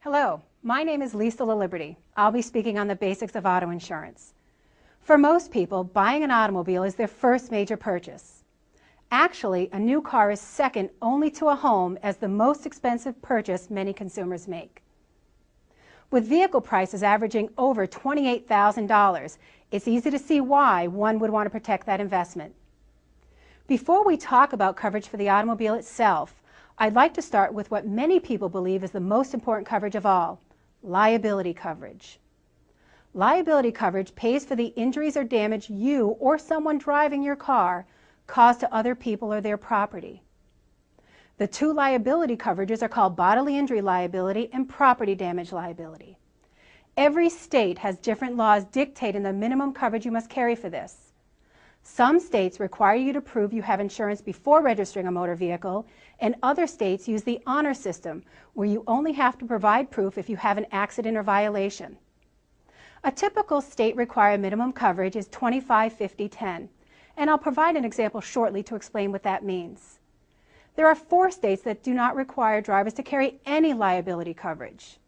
Hello, my name is Lisa LaLiberty. I'll be speaking on the basics of auto insurance. For most people, buying an automobile is their first major purchase. Actually, a new car is second only to a home as the most expensive purchase many consumers make. With vehicle prices averaging over $28,000, it's easy to see why one would want to protect that investment. Before we talk about coverage for the automobile itself, I'd like to start with what many people believe is the most important coverage of all, liability coverage. Liability coverage pays for the injuries or damage you or someone driving your car caused to other people or their property. The two liability coverages are called bodily injury liability and property damage liability. Every state has different laws dictating the minimum coverage you must carry for this. Some states require you to prove you have insurance before registering a motor vehicle, and other states use the honor system, where you only have to provide proof if you have an accident or violation. A typical state-required minimum coverage is 25, 50, 10, and I'll provide an example shortly to explain what that means. There are 4 states that do not require drivers to carry any liability coverage.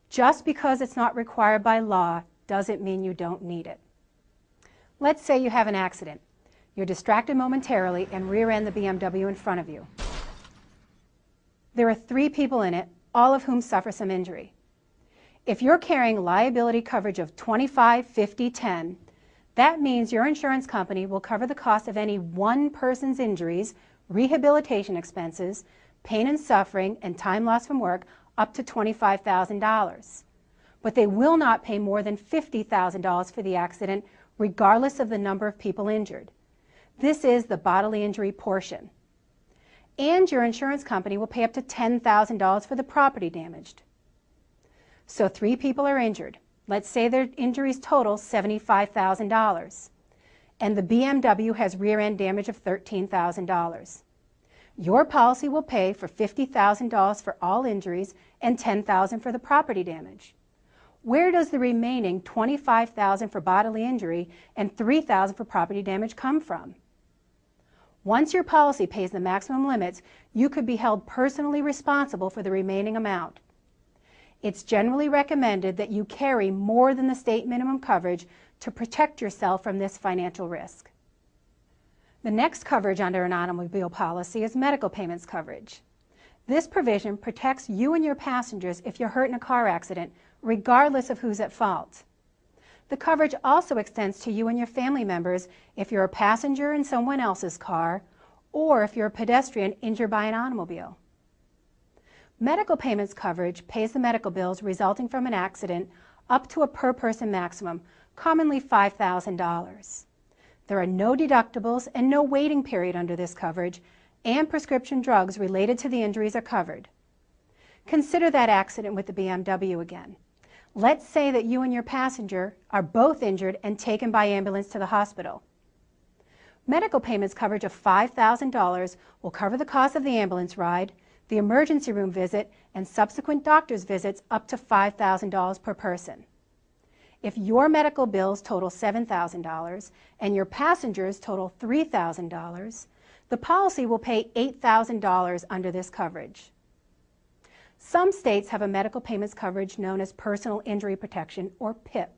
Just because it's not required by law doesn't mean you don't need it. Let's say you have an accident. You're distracted momentarily and rear-end the BMW in front of you. There are 3 people in it, all of whom suffer some injury. If you're carrying liability coverage of 25, 50, 10, that means your insurance company will cover the cost of any one person's injuries, rehabilitation expenses, pain and suffering, and time lost from work up to $25,000. But they will not pay more than $50,000 for the accident, regardless of the number of people injured. This is the bodily injury portion. And your insurance company will pay up to $10,000 for the property damaged. So 3 people are injured. Let's say their injuries total $75,000. And the BMW has rear-end damage of $13,000. Your policy will pay for $50,000 for all injuries and $10,000 for the property damage. Where does the remaining $25,000 for bodily injury and $3,000 for property damage come from? Once your policy pays the maximum limits, you could be held personally responsible for the remaining amount. It's generally recommended that you carry more than the state minimum coverage to protect yourself from this financial risk. The next coverage under an automobile policy is medical payments coverage. This provision protects you and your passengers if you're hurt in a car accident, regardless of who's at fault. The coverage also extends to you and your family members if you're a passenger in someone else's car or if you're a pedestrian injured by an automobile. Medical payments coverage pays the medical bills resulting from an accident up to a per-person maximum, commonly $5,000. There are no deductibles and no waiting period under this coverage, and prescription drugs related to the injuries are covered. Consider that accident with the BMW again. Let's say that you and your passenger are both injured and taken by ambulance to the hospital. Medical payments coverage of $5,000 will cover the cost of the ambulance ride, the emergency room visit, and subsequent doctor's visits up to $5,000 per person. If your medical bills total $7,000 and your passengers total $3,000, the policy will pay $8,000 under this coverage. Some states have a medical payments coverage known as personal injury protection, or PIP.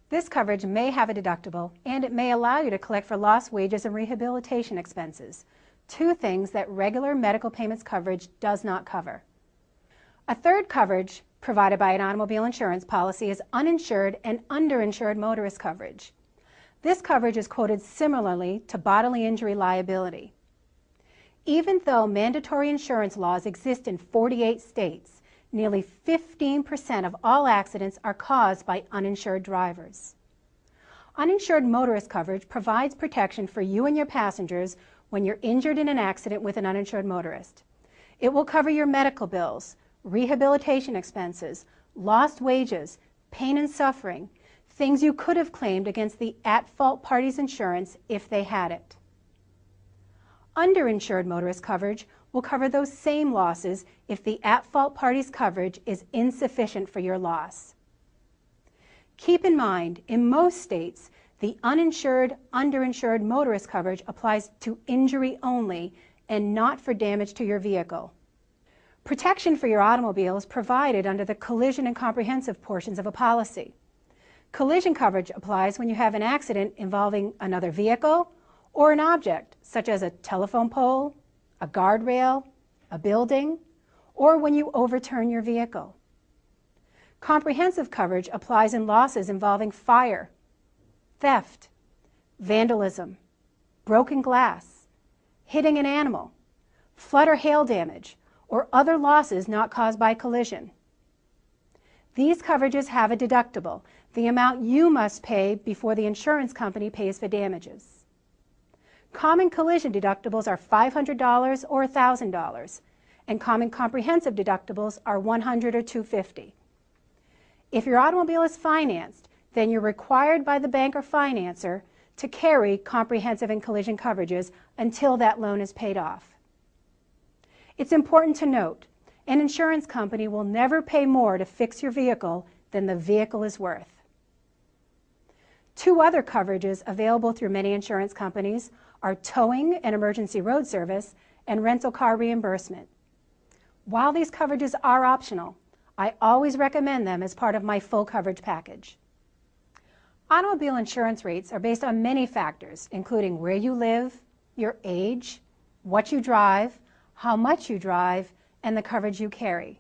This coverage may have a deductible, and it may allow you to collect for lost wages and rehabilitation expenses, 2 things that regular medical payments coverage does not cover. A third coverage provided by an automobile insurance policy is uninsured and underinsured motorist coverage. This coverage is quoted similarly to bodily injury liability. Even though mandatory insurance laws exist in 48 states, nearly 15% of all accidents are caused by uninsured drivers. Uninsured motorist coverage provides protection for you and your passengers when you're injured in an accident with an uninsured motorist. It will cover your medical bills, rehabilitation expenses, lost wages, pain and suffering, things you could have claimed against the at-fault party's insurance if they had it. Underinsured motorist coverage will cover those same losses if the at-fault party's coverage is insufficient for your loss. Keep in mind, in most states, the uninsured, underinsured motorist coverage applies to injury only and not for damage to your vehicle. Protection for your automobile is provided under the collision and comprehensive portions of a policy. Collision coverage applies when you have an accident involving another vehicle or an object, such as a telephone pole, a guardrail, a building, or when you overturn your vehicle. Comprehensive coverage applies in losses involving fire, theft, vandalism, broken glass, hitting an animal, flood or hail damage, or other losses not caused by collision. These coverages have a deductible, the amount you must pay before the insurance company pays for damages. Common collision deductibles are $500 or $1,000, and common comprehensive deductibles are $100 or $250. If your automobile is financed, then you're required by the bank or financer to carry comprehensive and collision coverages until that loan is paid off. It's important to note, an insurance company will never pay more to fix your vehicle than the vehicle is worth. Two other coverages available through many insurance companies are towing and emergency road service and rental car reimbursement. While these coverages are optional, I always recommend them as part of my full coverage package. Automobile insurance rates are based on many factors, including where you live, your age, what you drive, how much you drive, and the coverage you carry.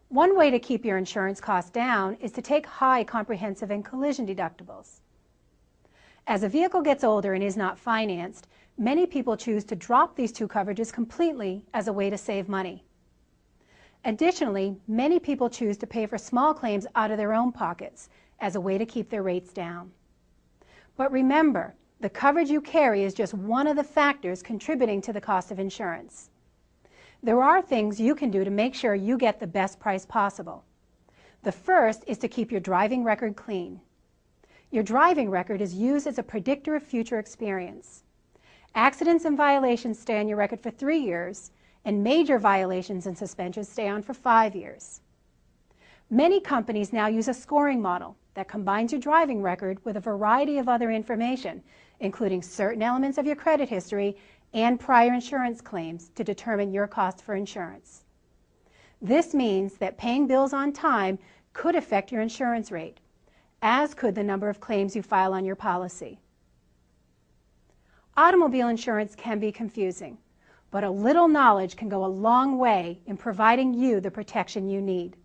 One way to keep your insurance costs down is to take high comprehensive and collision deductibles. As a vehicle gets older and is not financed, many people choose to drop these two coverages completely as a way to save money. Additionally, many people choose to pay for small claims out of their own pockets as a way to keep their rates down. But remember, the coverage you carry is just one of the factors contributing to the cost of insurance. There are things you can do to make sure you get the best price possible. The first is to keep your driving record clean. Your driving record is used as a predictor of future experience. Accidents and violations stay on your record for 3 years, and major violations and suspensions stay on for 5 years. Many companies now use a scoring model that combines your driving record with a variety of other information, including certain elements of your credit history and prior insurance claims to determine your cost for insurance. This means that paying bills on time could affect your insurance rate, as could the number of claims you file on your policy. Automobile insurance can be confusing, but a little knowledge can go a long way in providing you the protection you need.